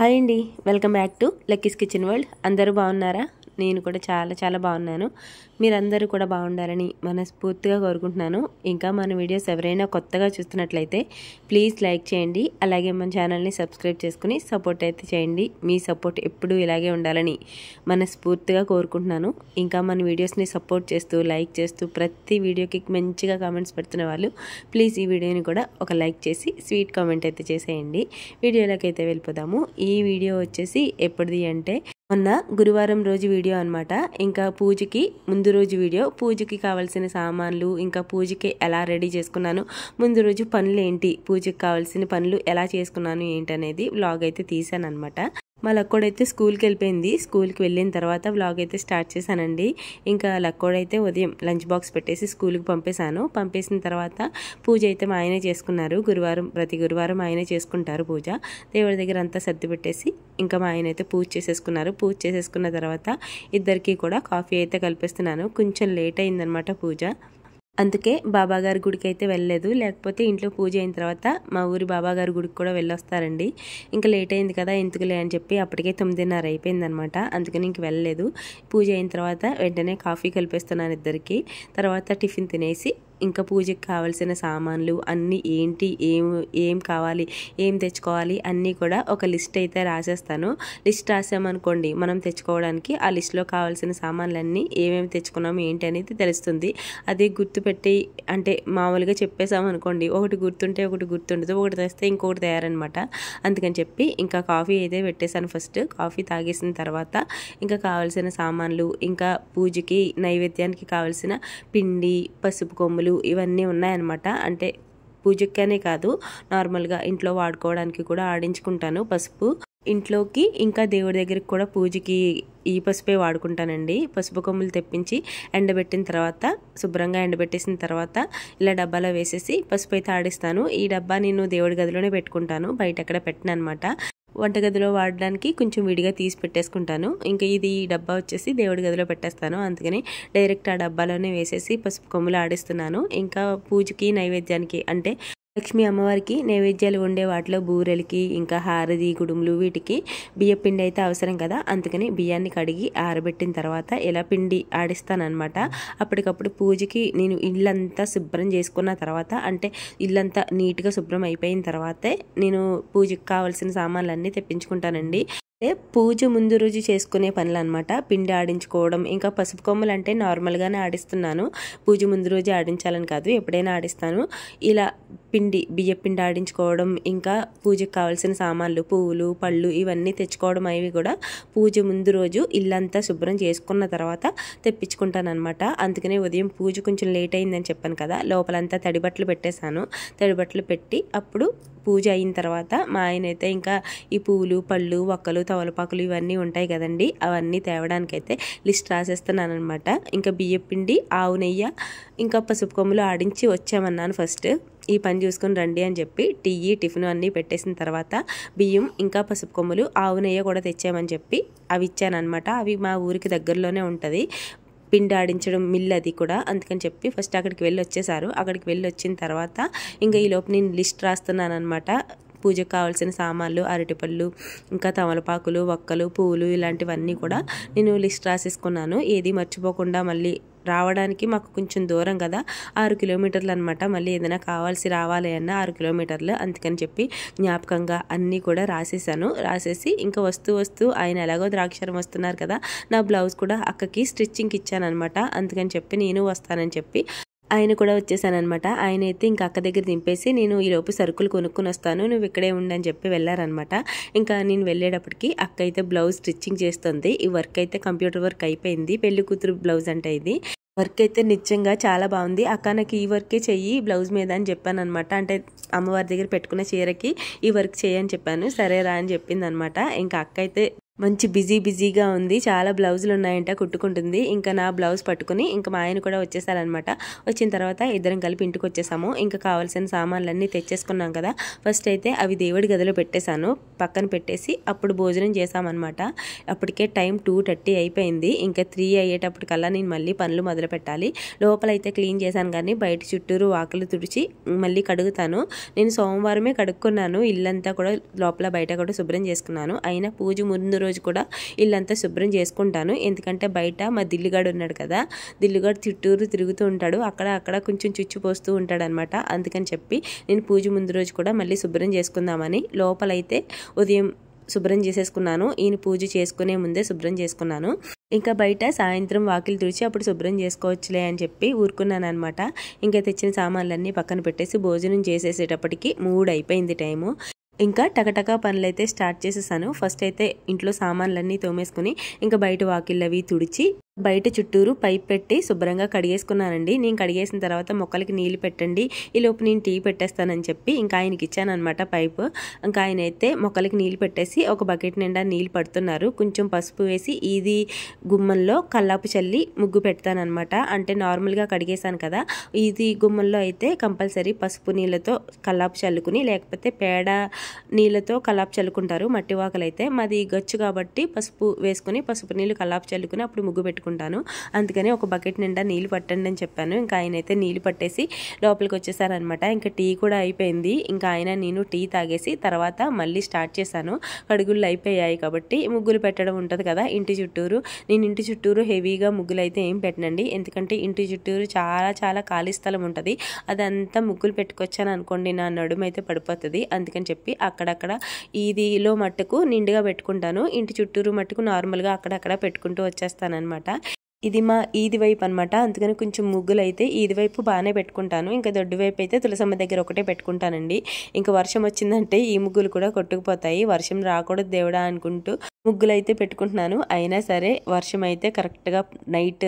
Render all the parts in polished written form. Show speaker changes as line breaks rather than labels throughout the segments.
Hi అండి, welcome back to Lucky's kitchen world. అందరూ బాగున్నారా? నేను కూడా చాలా బాగున్నాను. మీరందరూ కూడా బాగుండాలని మనస్ఫూర్తిగా కోరుకుంటున్నాను. ఇంకా మన వీడియోస్ ఎవరైనా కొత్తగా చూస్తున్నట్లయితే ప్లీజ్ లైక్ చేయండి, అలాగే మన ఛానల్ని సబ్స్క్రైబ్ చేసుకుని సపోర్ట్ అయితే చేయండి. మీ సపోర్ట్ ఎప్పుడూ ఇలాగే ఉండాలని మనస్ఫూర్తిగా కోరుకుంటున్నాను. ఇంకా మన వీడియోస్ని సపోర్ట్ చేస్తూ లైక్ చేస్తూ ప్రతి వీడియోకి మంచిగా కామెంట్స్ పెడుతున్న వాళ్ళు ప్లీజ్ ఈ వీడియోని కూడా ఒక లైక్ చేసి స్వీట్ కామెంట్ అయితే చేసేయండి. వీడియోలోకి అయితే వెళ్ళిపోదాము. ఈ వీడియో వచ్చేసి ఎప్పటిది అంటే మొన్న గురువారం రోజు వీడియో అనమాట. ఇంకా పూజకి ముందు రోజు వీడియో, పూజకి కావాల్సిన సామాన్లు, ఇంకా పూజకి ఎలా రెడీ చేసుకున్నాను, ముందు రోజు పనులు ఏంటి, పూజకి కావాల్సిన పనులు ఎలా చేసుకున్నాను ఏంటనేది వ్లాగ్ అయితే తీసాను అనమాట. మా లక్కోడైతే స్కూల్కి వెళ్ళిపోయింది. స్కూల్కి వెళ్ళిన తర్వాత వ్లాగ్ అయితే స్టార్ట్ చేశానండి. ఇంకా లక్కోడైతే ఉదయం లంచ్ బాక్స్ పెట్టేసి స్కూల్కి పంపేశాను. పంపేసిన తర్వాత పూజ అయితే మా ఆయనే చేసుకున్నారు. ప్రతి గురువారం ఆయనే చేసుకుంటారు పూజ. దేవుడి దగ్గర అంతా సర్ది పెట్టేసి ఇంకా మా ఆయన అయితే పూజ చేసేసుకున్నారు. పూజ చేసేసుకున్న తర్వాత ఇద్దరికి కూడా కాఫీ అయితే కలిపిస్తున్నాను. కొంచెం లేట్ అయిందనమాట పూజ, అందుకే బాబాగారి గుడికి అయితే వెళ్ళలేదు. లేకపోతే ఇంట్లో పూజ అయిన తర్వాత మా ఊరి బాబాగారి గుడికి కూడా వెళ్ళొస్తారండి. ఇంకా లేట్ అయింది కదా ఎందుకులే అని చెప్పి అప్పటికే 9:30 అయిపోయిందనమాట. అందుకని ఇంక వెళ్ళలేదు. పూజ అయిన తర్వాత వెంటనే కాఫీ కలిపేస్తున్నాను ఇద్దరికి. తర్వాత టిఫిన్ తినేసి ఇంకా పూజకి కావాల్సిన సామాన్లు అన్నీ ఏంటి, ఏం కావాలి, ఏం తెచ్చుకోవాలి అన్నీ కూడా ఒక లిస్ట్ అయితే రాసేస్తాను. లిస్ట్ రాసామనుకోండి మనం తెచ్చుకోవడానికి ఆ లిస్ట్లో కావాల్సిన సామాన్లన్నీ ఏమేమి తెచ్చుకున్నాము ఏంటి అనేది తెలుస్తుంది. అదే గుర్తుపెట్టి అంటే మామూలుగా చెప్పేసామనుకోండి, ఒకటి గుర్తుంటే ఒకటి గుర్తుండదు, ఒకటి తెస్తే ఇంకొకటి తయారనమాట. అందుకని చెప్పి ఇంకా కాఫీ అయితే పెట్టేశాను. ఫస్ట్ కాఫీ తాగేసిన తర్వాత ఇంకా కావాల్సిన సామాన్లు, ఇంకా పూజకి నైవేద్యానికి కావాల్సిన పిండి, పసుపు కొమ్ములు ఇవన్నీ ఉన్నాయన్నమాట. అంటే పూజకనే కాదు, నార్మల్గా ఇంట్లో వాడుకోవడానికి కూడా ఆడించుకుంటాను పసుపు. ఇంట్లోకి ఇంకా దేవుడి దగ్గరికి కూడా పూజకి ఈ పసుపే వాడుకుంటానండి. పసుపు కొమ్ములు తెప్పించి ఎండబెట్టిన తర్వాత శుభ్రంగా ఎండబెట్టేసిన తర్వాత ఇలా డబ్బాలో వేసేసి పసుపు అయితే ఆడిస్తాను. ఈ డబ్బా నేను దేవుడి గదిలోనే పెట్టుకుంటాను, బయట ఎక్కడ పెట్టను అనమాట. వంటగదిలో వాడడానికి కొంచెం విడిగా తీసి పెట్టేసుకుంటాను. ఇంకా ఈ డబ్బా వచ్చేసి దేవుడి గదిలో పెట్టేస్తాను. అందుకని డైరెక్ట్ ఆ డబ్బాలోనే వేసేసి పసుపు కొమ్ములు ఆడిస్తున్నాను. ఇంకా పూజకి నైవేద్యానికి అంటే లక్ష్మీ అమ్మవారికి నైవేద్యాలు ఉండే వాటిలో బూరెలకి, ఇంకా హారది, కుడుములు వీటికి బియ్యం పిండి అయితే అవసరం కదా. అందుకని బియ్యాన్ని కడిగి ఆరబెట్టిన తర్వాత ఇలా పిండి ఆడిస్తానమాట. అప్పటికప్పుడు పూజకి నేను ఇల్లంతా శుభ్రం చేసుకున్న తర్వాత, అంటే ఇల్లంతా నీట్గా శుభ్రం అయిపోయిన తర్వాతే నేను పూజకి కావాల్సిన సామాన్లన్నీ తెప్పించుకుంటానండి. అంటే పూజ ముందు రోజు చేసుకునే పనులు అనమాట. పిండి ఆడించుకోవడం, ఇంకా పసుపు కొమ్మలు అంటే నార్మల్గానే ఆడిస్తున్నాను, పూజ ముందు రోజు ఆడించాలని కాదు, ఎప్పుడైనా ఆడిస్తాను. ఇలా బియ్య పిండి ఆడించుకోవడం, ఇంకా పూజకు కావాల్సిన సామాన్లు, పువ్వులు, పళ్ళు ఇవన్నీ తెచ్చుకోవడం అవి కూడా పూజ ముందు రోజు ఇల్లంతా శుభ్రం చేసుకున్న తర్వాత తెప్పించుకుంటాను అనమాట. అందుకనే ఉదయం పూజ కొంచెం లేట్ అయిందని చెప్పాను కదా, లోపలంతా తడిబట్టలు పెట్టేశాను. తడిబట్టలు పెట్టి అప్పుడు పూజ అయిన తర్వాత మా ఆయన అయితే ఇంకా ఈ పువ్వులు, పళ్ళు, వక్కలు, తవలపాకులు ఇవన్నీ ఉంటాయి కదండి, అవన్నీ తేవడానికైతే లిస్ట్ రాసేస్తున్నాను అనమాట. ఇంకా బియ్యం పిండి, ఆవు నెయ్యి, ఇంకా పసుపు కొమ్ములు ఆడించి వచ్చామన్నాను ఫస్ట్. ఈ పని చూసుకొని రండి అని చెప్పి టిఫిన్ అన్నీ పెట్టేసిన తర్వాత బియ్యం, ఇంకా పసుపు కొమ్ములు, ఆవు నెయ్యి కూడా తెచ్చామని చెప్పి అవి ఇచ్చానమాట. అవి మా ఊరికి దగ్గరలోనే ఉంటుంది పిండి ఆడించడం మిల్, అది కూడా. అందుకని చెప్పి ఫస్ట్ అక్కడికి వెళ్ళి వచ్చేసారు. అక్కడికి వెళ్ళి వచ్చిన తర్వాత ఇంకా ఈలోపు నేను లిస్ట్ రాస్తున్నాను అనమాట. పూజకు కావాల్సిన సామాన్లు, అరటిపళ్ళు, ఇంకా తమలపాకులు, వక్కలు, పువ్వులు ఇలాంటివన్నీ కూడా నేను లిస్ట్ రాసేసుకున్నాను. ఏది మర్చిపోకుండా. మళ్ళీ రావడానికి మాకు కొంచెం దూరం కదా, 6 కిలోమీటర్లు అనమాట. మళ్ళీ ఏదైనా రావాలి అన్న 6 కిలోమీటర్లు. అందుకని చెప్పి జ్ఞాపకంగా అన్నీ కూడా రాసేసి ఇంకా వస్తూ ఆయన ఎలాగో ద్రాక్షారం వస్తున్నారు కదా, నా బ్లౌజ్ కూడా అక్కకి స్టిచ్చింగ్కి ఇచ్చానమాట. అందుకని చెప్పి నేను వస్తానని చెప్పి ఆయన కూడా వచ్చేసానమాట. ఆయన అయితే ఇంకా అక్క దగ్గర దింపేసి నేను ఈలోపు సరుకులు కొనుక్కొని వస్తాను, నువ్వు ఇక్కడే ఉండని చెప్పి వెళ్ళారనమాట. ఇంకా నేను వెళ్ళేటప్పటికి అక్క అయితే బ్లౌజ్ స్టిచ్చింగ్ చేస్తుంది. ఈ వర్క్ అయితే కంప్యూటర్ వర్క్ అయిపోయింది. పెళ్లి కూతురు బ్లౌజ్ అంటే ఇది. వర్క్ అయితే నిజంగా చాలా బాగుంది. అక్క నాకు ఈ వర్కే చెయ్యి బ్లౌజ్ మీద అని చెప్పాను అనమాట. అంటే అమ్మవారి దగ్గర పెట్టుకున్న చీరకి ఈ వర్క్ చేయని చెప్పాను. సరేరా అని చెప్పింది అనమాట. ఇంకా అక్క అయితే మంచి బిజీగా ఉంది. చాలా బ్లౌజులు ఉన్నాయంట, కుట్టుకుంటుంది. ఇంకా నా బ్లౌజ్ పట్టుకుని ఇంకా మా ఆయన కూడా వచ్చేసారనమాట. వచ్చిన తర్వాత ఇద్దరం కలిపి ఇంటికి వచ్చేసాము. ఇంకా కావాల్సిన సామాన్లన్నీ తెచ్చేసుకున్నాం కదా. ఫస్ట్ అయితే అవి దేవుడి గదిలో పెట్టేశాను, పక్కన పెట్టేసి అప్పుడు భోజనం చేసామన్నమాట. అప్పటికే టైం 2:30 అయిపోయింది. ఇంకా 3 అయ్యేటప్పటికల్లా నేను మళ్ళీ పనులు మొదలు పెట్టాలి. లోపలైతే క్లీన్ చేశాను, కానీ బయట చుట్టూరు వాకిలు తుడిచి మళ్ళీ కడుగుతాను. నేను సోమవారమే కడుక్కున్నాను, ఇల్లంతా కూడా లోపల బయట కూడా శుభ్రం చేసుకున్నాను. అయినా పూజ ముందు రోజు కూడా ఇల్లంతా శుభ్రం చేసుకుంటాను. ఎందుకంటే బయట మా దిల్లుగాడు ఉన్నాడు కదా, దిల్లుగాడు చుట్టూరు తిరుగుతూ ఉంటాడు, అక్కడ కొంచెం చుచ్చు పోస్తూ ఉంటాడు అనమాట. అందుకని చెప్పి నేను పూజ ముందు రోజు కూడా మళ్ళీ శుభ్రం చేసుకుందామని లోపలైతే ఉదయం శుభ్రం చేసేసుకున్నాను. ఈయన పూజ చేసుకునే ముందే శుభ్రం చేసుకున్నాను. ఇంకా బయట సాయంత్రం వాకిలు తుడిచి అప్పుడు శుభ్రం చేసుకోవచ్చులే అని చెప్పి ఊరుకున్నాను అనమాట. ఇంకా తెచ్చిన సామాన్లన్నీ పక్కన పెట్టేసి భోజనం చేసేసేటప్పటికి 3 అయిపోయింది టైము. ఇంకా టకటకా పనులైతే స్టార్ట్ చేసేసాను. ఫస్ట్ అయితే ఇంట్లో సామాన్లన్నీ తోమేసుకుని ఇంకా బయట వాకిళ్ళు అవి తుడిచి బయట చుట్టూరు పైప్ పెట్టి శుభ్రంగా కడిగేసుకున్నానండి. నేను కడిగేసిన తర్వాత మొక్కలకి నీళ్ళు పెట్టండి, ఈ లోపు నేను టీ పెట్టేస్తానని చెప్పి ఇంకా ఆయనకి ఇచ్చాను అనమాట పైపు. ఇంకా ఆయన అయితే మొక్కలకి నీళ్ళు పెట్టేసి ఒక బకెట్ నిండా నీళ్ళు పడుతున్నారు. కొంచెం పసుపు వేసి ఇది గుమ్మంలో కల్లాపు చల్లి ముగ్గు పెడతానమాట. అంటే నార్మల్గా కడిగేశాను కదా, ఇది గుమ్మంలో అయితే కంపల్సరీ పసుపు నీళ్ళతో కల్లాపు చల్లుకుని, లేకపోతే పేడ నీళ్ళతో కల్లాపు చల్లుకుంటారు. మట్టి వాకలైతే మాది గచ్చు కాబట్టి పసుపు వేసుకుని పసుపు నీళ్ళు కల్లాపు చల్లుకుని అప్పుడు ముగ్గు పెట్టుకుంటాను. అందుకని ఒక బకెట్ నిండా నీళ్ళు పట్టండి అని చెప్పాను. ఇంకా ఆయన అయితే నీళ్ళు పట్టేసి లోపలికి వచ్చేసారనమాట. ఇంకా టీ కూడా అయిపోయింది. ఇంకా ఆయన నేను టీ తాగేసి తర్వాత మళ్ళీ స్టార్ట్ చేశాను. కడుగుళ్ళు అయిపోయాయి కాబట్టి ముగ్గులు పెట్టడం ఉంటుంది కదా ఇంటి చుట్టూరు. నేను ఇంటి చుట్టూరు హెవీగా ముగ్గులు అయితే ఏం పెట్టనండి, ఎందుకంటే ఇంటి చుట్టూరు చాలా ఖాళీ స్థలం ఉంటుంది. అదంతా ముగ్గులు పెట్టుకొచ్చాను అనుకోండి, నా నడుము అయితే పడిపోతుంది. అందుకని చెప్పి అక్కడక్కడ ఈదిలో మట్టుకు నిండుగా పెట్టుకుంటాను, ఇంటి చుట్టూరు మట్టుకు నార్మల్గా అక్కడక్కడ పెట్టుకుంటూ వచ్చేస్తానమాట. ఇది మా ఈది వైపు అనమాట. అందుకని కొంచెం ముగ్గులు అయితే ఈది వైపు బాగానే పెట్టుకుంటాను. ఇంకా దొడ్డు వైపు అయితే తులసమ్మ దగ్గర ఒకటే పెట్టుకుంటానండి. ఇంకా వర్షం వచ్చిందంటే ఈ ముగ్గులు కూడా కొట్టుకుపోతాయి. వర్షం రాకూడదు దేవుడా అనుకుంటూ ముగ్గులు అయితే పెట్టుకుంటున్నాను. అయినా సరే వర్షం అయితే కరెక్ట్గా నైట్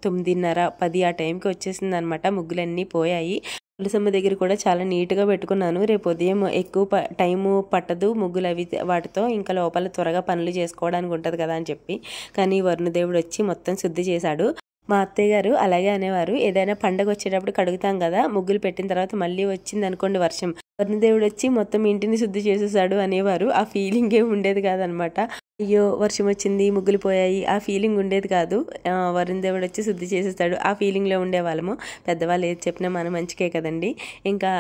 9:30, 10 ఆ టైంకి వచ్చేసింది అనమాట. ముగ్గులన్నీ పోయాయి. తులసమ్మ దగ్గర కూడా చాలా నీట్గా పెట్టుకున్నాను. రేపు ఉదయం ఎక్కువ టైము పట్టదు ముగ్గులు అవి వాటితో, ఇంకా లోపల త్వరగా పనులు చేసుకోవడానికి ఉంటుంది కదా అని చెప్పి. కానీ వరుణదేవుడు వచ్చి మొత్తం శుద్ధి చేశాడు. మా అత్తయ్య గారు అలాగే అనేవారు, ఏదైనా పండగ వచ్చేటప్పుడు కడుగుతాం కదా, ముగ్గులు పెట్టిన తర్వాత మళ్ళీ వచ్చింది అనుకోండి వర్షం, వరుణదేవుడు వచ్చి మొత్తం ఇంటిని శుద్ధి చేసేసాడు అనేవారు. ఆ ఫీలింగ్ ఏమి ఉండేది కాదనమాట. అయ్యో వర్షం వచ్చింది ముగ్గులు పోయాయి ఆ ఫీలింగ్ ఉండేది కాదు. వరుణదేవుడు వచ్చి శుద్ధి చేసేస్తాడు ఆ ఫీలింగ్లో ఉండేవాళ్ళము. పెద్దవాళ్ళు ఏది చెప్పినా మన మంచికే కదండి. ఇంకా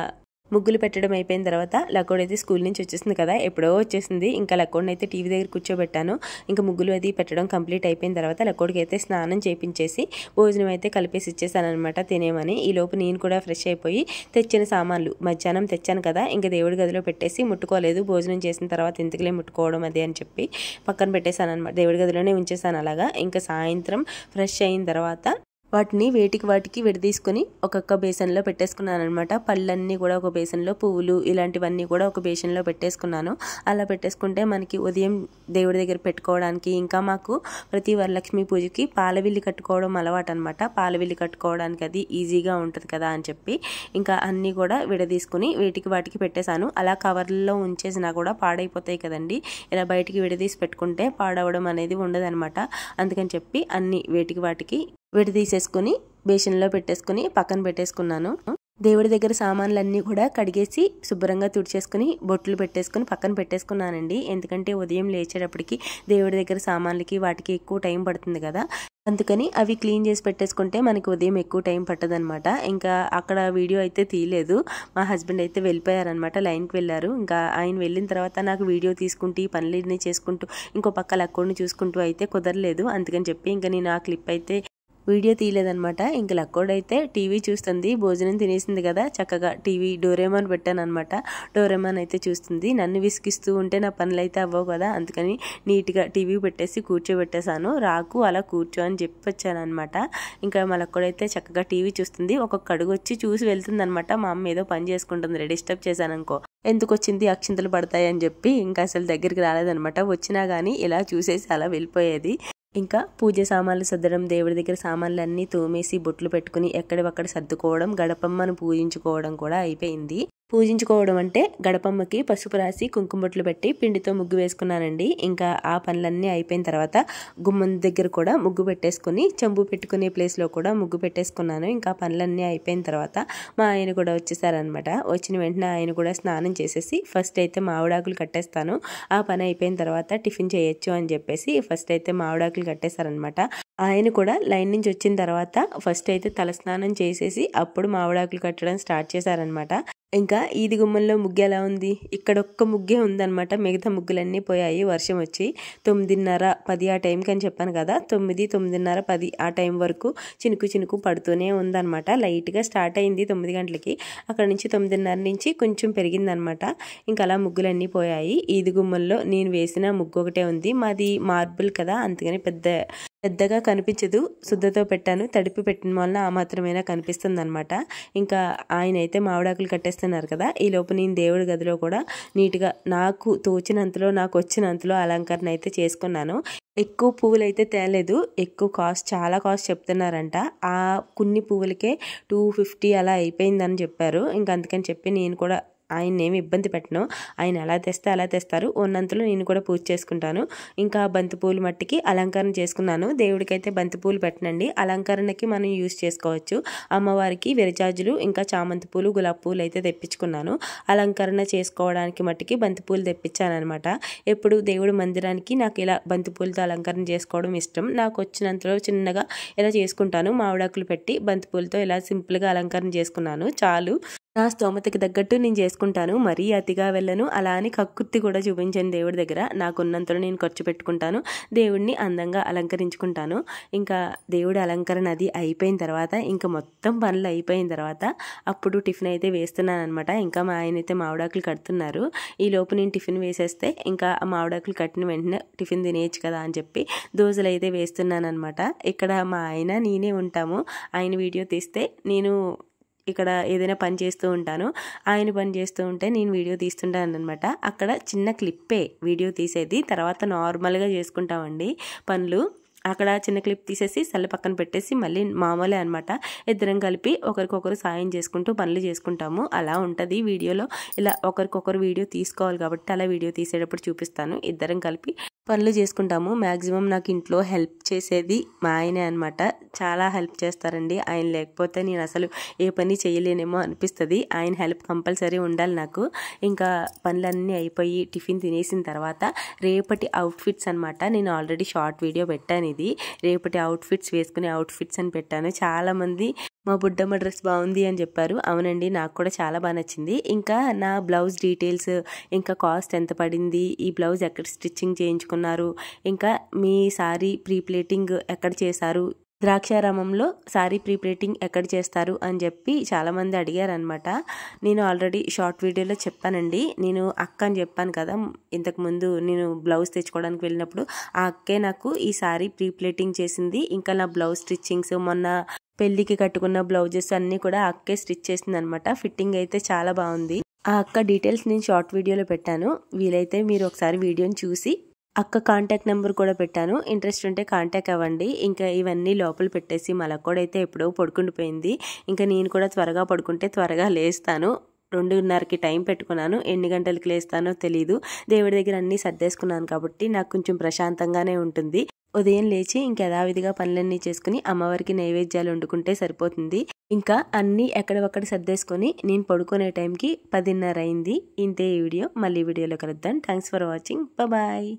ముగ్గులు పెట్టడం అయిపోయిన తర్వాత లక్కోడ్ అయితే స్కూల్ నుంచి వచ్చేసింది కదా, ఎప్పుడో వచ్చేసింది. ఇంకా లక్కోడ్ని అయితే టీవీ దగ్గర కూర్చోబెట్టాను. ఇంకా ముగ్గులు అది పెట్టడం కంప్లీట్ అయిపోయిన తర్వాత లక్కోడికి అయితే స్నానం చేయించేసి భోజనం అయితే కలిపేసి ఇచ్చేసాను అనమాట తినేమని. ఈ లోపు నేను కూడా ఫ్రెష్ అయిపోయి తెచ్చిన సామాన్లు మధ్యాహ్నం తెచ్చాను కదా, ఇంకా దేవుడి గదిలో పెట్టేసి ముట్టుకోలేదు. భోజనం చేసిన తర్వాత ఎందుకులే ముట్టుకోవడం అది అని చెప్పి పక్కన పెట్టేశాను అనమాట. దేవుడి గదిలోనే ఉంచేసాను అలాగా. ఇంకా సాయంత్రం ఫ్రెష్ అయిన తర్వాత వాటిని వాటికి విడదీసుకొని ఒక్కొక్క బేసన్లో పెట్టేసుకున్నాను అనమాట. పళ్ళన్నీ కూడా ఒక బేసన్లో, పువ్వులు ఇలాంటివన్నీ కూడా ఒక బేసన్లో పెట్టేసుకున్నాను. అలా పెట్టేసుకుంటే మనకి ఉదయం దేవుడి దగ్గర పెట్టుకోవడానికి, ఇంకా మాకు ప్రతి వరలక్ష్మి పూజకి పాలవిల్లి కట్టుకోవడం అలవాటు అనమాట. పాలవిల్లి కట్టుకోవడానికి అది ఈజీగా ఉంటుంది కదా అని చెప్పి ఇంకా అన్నీ కూడా విడదీసుకుని వాటికి పెట్టేశాను. అలా కవర్లలో ఉంచేసినా కూడా పాడైపోతాయి కదండి, ఇలా బయటికి విడదీసి పెట్టుకుంటే పాడవడం అనేది ఉండదనమాట. అందుకని చెప్పి అన్ని వాటికి విడదీసేసుకుని బేషన్లో పెట్టేసుకుని పక్కన పెట్టేసుకున్నాను. దేవుడి దగ్గర సామాన్లన్నీ కూడా కడిగేసి శుభ్రంగా తుడిచేసుకుని బొట్లు పెట్టేసుకుని పక్కన పెట్టేసుకున్నానండి. ఎందుకంటే ఉదయం లేచేటప్పటికి దేవుడి దగ్గర సామాన్లకి వాటికి ఎక్కువ టైం పడుతుంది కదా, అందుకని అవి క్లీన్ చేసి పెట్టేసుకుంటే మనకి ఉదయం ఎక్కువ టైం పట్టదనమాట. ఇంకా అక్కడ వీడియో అయితే తీయలేదు, మా హస్బెండ్ అయితే వెళ్ళిపోయారనమాట, లైన్కి వెళ్ళారు. ఇంకా ఆయన వెళ్ళిన తర్వాత నాకు వీడియో తీసుకుంటూ ఈ పనులన్నీ చేసుకుంటూ ఇంకో పక్క లక్కోడిని చూసుకుంటూ అయితే కుదరలేదు. అందుకని చెప్పి ఇంకా నేను ఆ క్లిప్ అయితే వీడియో తీయలేదనమాట. ఇంకా లక్కోడైతే టీవీ చూస్తుంది, భోజనం తినేసింది కదా, చక్కగా టీవీ డోరేమాన్ పెట్టాను అనమాట. డోరేమాన్ అయితే చూస్తుంది. నన్ను విసిగిస్తూ ఉంటే నా పనులు అయితే అవ్వవు కదా, అందుకని నీట్గా టీవీ పెట్టేసి కూర్చోబెట్టేశాను. రాకు అలా కూర్చో అని చెప్పి వచ్చాను అనమాట. ఇంకా మా లక్కోడైతే చక్కగా టీవీ చూస్తుంది. ఒక్కొక్క అడుగు వచ్చి చూసి వెళ్తుంది అనమాట. మా అమ్మ ఏదో పని చేసుకుంటుంది, డిస్టర్బ్ చేశాను అనుకో, ఎందుకు వచ్చింది అక్షింతలు పడతాయి అని చెప్పి ఇంకా అసలు దగ్గరికి రాలేదనమాట. వచ్చినా కానీ ఇలా చూసేసి అలా వెళ్ళిపోయేది. ఇంకా పూజ సామాన్లు సర్దడం, దేవుడి దగ్గర సామాన్లు అన్నీ తోమేసి బొట్లు పెట్టుకుని ఎక్కడవక్కడ సర్దుకోవడం, గడపమ్మను పూజించుకోవడం కూడా అయిపోయింది. పూజించుకోవడం అంటే గడపమ్మకి పసుపు రాసి కుంకుమ బొట్లు పెట్టి పిండితో ముగ్గు వేసుకున్నానండి. ఇంకా ఆ పనులన్నీ అయిపోయిన తర్వాత గుమ్మం దగ్గర కూడా ముగ్గు పెట్టేసుకుని చెంబు పెట్టుకునే ప్లేస్లో కూడా ముగ్గు పెట్టేసుకున్నాను. ఇంకా పనులన్నీ అయిపోయిన తర్వాత మా ఆయన కూడా వచ్చేసారనమాట. వచ్చిన వెంటనే ఆయన కూడా స్నానం చేసేసి ఫస్ట్ అయితే మామిడాకులు కట్టేస్తాను, ఆ పని అయిపోయిన తర్వాత టిఫిన్ చేయొచ్చు అని చెప్పేసి ఫస్ట్ అయితే మామిడాకులు కట్టేశారనమాట. ఆయన కూడా లైన్ నుంచి వచ్చిన తర్వాత ఫస్ట్ అయితే తలస్నానం చేసేసి అప్పుడు మామిడాకులు కట్టడం స్టార్ట్ చేశారనమాట. ఇంకా ఈది గుమ్మంలో ముగ్గు ఎలా ఉంది, ఇక్కడ ఒక్క ముగ్గే ఉందన్నమాట, మిగతా ముగ్గులన్నీ పోయాయి వర్షం వచ్చి. 9:30, 10 ఆ టైంకి అని చెప్పాను కదా, 9, 9:30, 10 ఆ టైం వరకు చినుకు చినుకు పడుతూనే ఉందన్నమాట. లైట్గా స్టార్ట్ అయింది 9 గంటలకి, అక్కడ నుంచి 9:30 నుంచి కొంచెం పెరిగిందనమాట. ఇంకా అలా ముగ్గులన్నీ పోయాయి. ఈది గుమ్మంలో నేను వేసిన ముగ్గు ఒకటే ఉంది, మాది మార్బుల్ కదా అందుకని పెద్దగా కనిపించదు, శుద్ధతో పెట్టాను, తడిపి పెట్టిన వలన ఆ మాత్రమైనా కనిపిస్తుంది అనమాట. ఇంకా ఆయన అయితే మామిడాకులు కట్టేస్తున్నారు కదా, ఈ లోపు నేను దేవుడి గదిలో కూడా నీట్గా నాకు తోచినంతలో నాకు వచ్చినంతలో అలంకరణ అయితే చేసుకున్నాను. ఎక్కువ పువ్వులు అయితే తేలేదు, ఎక్కువ చాలా కాస్ట్ చెప్తున్నారంట. ఆ కొన్ని పువ్వులకే 250 అలా అయిపోయిందని చెప్పారు. ఇంకా అందుకని చెప్పి నేను కూడా ఆయన ఏమి ఇబ్బంది పెట్టను, ఆయన ఎలా తెస్తే అలా తెస్తారు, ఉన్నంతలో నేను కూడా పూజ చేసుకుంటాను. ఇంకా బంతిపూలు మట్టికి అలంకరణ చేసుకున్నాను. దేవుడికైతే బంతిపూలు పెట్టనండి, అలంకరణకి మనం యూజ్ చేసుకోవచ్చు. అమ్మవారికి విరజాజులు ఇంకా చామంతి పూలు గులాబీ పూలు అయితే తెప్పించుకున్నాను. అలంకరణ చేసుకోవడానికి మట్టికి బంతిపూలు తెప్పించాను అనమాట. ఎప్పుడు దేవుడి మందిరానికి నాకు ఇలా బంతిపూలతో అలంకరణ చేసుకోవడం ఇష్టం. నాకు వచ్చినంతలో చిన్నగా ఇలా చేసుకుంటాను, మామిడాకులు పెట్టి బంతిపూలతో ఇలా సింపుల్గా అలంకరణ చేసుకున్నాను చాలు. నా స్తోమతకి తగ్గట్టు నేను చేసుకుంటాను, మరీ అతిగా వెళ్ళను, అలా అని కక్కుర్తి కూడా చూపించాను దేవుడి దగ్గర. నాకున్నంతలో నేను ఖర్చు పెట్టుకుంటాను, దేవుడిని అందంగా అలంకరించుకుంటాను. ఇంకా దేవుడి అలంకరణ అది అయిపోయిన తర్వాత ఇంకా మొత్తం పనులు అయిపోయిన తర్వాత అప్పుడు టిఫిన్ అయితే వేస్తున్నాను అనమాట. ఇంకా మా ఆయన అయితే మామిడాకులు కడుతున్నారు. ఈ లోపు నేను టిఫిన్ వేసేస్తే ఇంకా ఆ మామిడాకులు కట్టిన వెంటనే టిఫిన్ తినేయచ్చు కదా అని చెప్పి దోశలు అయితే వేస్తున్నాను అనమాట. ఇక్కడ మా ఆయన నేనే ఉంటాము, ఆయన వీడియో తీస్తే నేను ఇక్కడ ఏదైనా పని చేస్తూ ఉంటాను, ఆయన పని చేస్తూ ఉంటే నేను వీడియో తీస్తుంటాను అనమాట. అక్కడ చిన్న క్లిప్పే వీడియో తీసేది, తర్వాత నార్మల్గా చేసుకుంటామండి పనులు. అక్కడ చిన్న క్లిప్ తీసేసి సెల్ పక్కన పెట్టేసి మళ్ళీ మామూలే అనమాట, ఇద్దరం కలిపి ఒకరికొకరు సాయం చేసుకుంటూ పనులు చేసుకుంటాము. అలా ఉంటుంది వీడియోలో. ఇలా ఒకరికొకరు వీడియో తీసుకోవాలి కాబట్టి అలా వీడియో తీసేటప్పుడు చూపిస్తాను. ఇద్దరం కలిపి పనులు చేసుకుంటాము. మ్యాక్సిమం నాకు ఇంట్లో హెల్ప్ చేసేది మా ఆయనే అనమాట. చాలా హెల్ప్ చేస్తారండి, ఆయన లేకపోతే నేను అసలు ఏ పని చేయలేనేమో అనిపిస్తుంది. ఆయన హెల్ప్ కంపల్సరీ ఉండాలి నాకు. ఇంకా పనులన్నీ అయిపోయి టిఫిన్ తినేసిన తర్వాత రేపటి అవుట్ఫిట్స్ అనమాట. నేను ఆల్రెడీ షార్ట్ వీడియో పెట్టాను, ఇది రేపటి అవుట్ఫిట్స్ వేసుకునే అవుట్ఫిట్స్ అని పెట్టాను. చాలామంది మా బుడ్డమ్మ డ్రెస్ బాగుంది అని చెప్పారు. అవునండి, నాకు కూడా చాలా బాగా నచ్చింది. ఇంకా నా బ్లౌజ్ డీటెయిల్స్, ఇంకా కాస్ట్ ఎంత పడింది, ఈ బ్లౌజ్ ఎక్కడ స్టిచ్చింగ్ చేయించుకున్నారు, ఇంకా మీ సారీ ప్రీప్లేటింగ్ ఎక్కడ చేశారు, ద్రాక్షారామంలో సారీ ప్రీప్లేటింగ్ ఎక్కడ చేస్తారు అని చెప్పి చాలామంది అడిగారనమాట. నేను ఆల్రెడీ షార్ట్ వీడియోలో చెప్పానండి. నేను అక్క అని చెప్పాను కదా ఇంతకుముందు, నేను బ్లౌజ్ తెచ్చుకోవడానికి వెళ్ళినప్పుడు ఆ అక్కే నాకు ఈ సారీ ప్రీప్లేటింగ్ చేసింది. ఇంకా నా బ్లౌజ్ స్టిచ్చింగ్స్, మొన్న పెళ్ళికి కట్టుకున్న బ్లౌజెస్ అన్నీ కూడా అక్కే స్టిచ్ చేసింది అనమాట. ఫిట్టింగ్ అయితే చాలా బాగుంది. ఆ అక్క డీటెయిల్స్ నేను షార్ట్ వీడియోలో పెట్టాను, వీలైతే మీరు ఒకసారి వీడియోని చూసి అక్క కాంటాక్ట్ నెంబర్ కూడా పెట్టాను, ఇంట్రెస్ట్ ఉంటే కాంటాక్ట్ అవ్వండి. ఇంకా ఇవన్నీ లోపల పెట్టేసి మలక్కడైతే ఎప్పుడో పడుకుండిపోయింది. ఇంకా నేను కూడా త్వరగా పడుకుంటే త్వరగా లేస్తాను. 2:30కి టైం పెట్టుకున్నాను, ఎన్ని గంటలకి లేస్తానో తెలీదు. దేవుడి దగ్గర అన్నీ సర్దేసుకున్నాను కాబట్టి నాకు కొంచెం ప్రశాంతంగానే ఉంటుంది. ఉదయం లేచి ఇంకా యథావిధిగా పనులన్నీ చేసుకుని అమ్మవారికి నైవేద్యాలు వండుకుంటే సరిపోతుంది. ఇంకా అన్నీ ఎక్కడొక్కడ సర్దేసుకొని నేను పడుకునే టైంకి 10:30 అయింది. ఇంతే ఈ వీడియో, మళ్ళీ వీడియోలో కలుద్దాం. Thanks for watching, bye.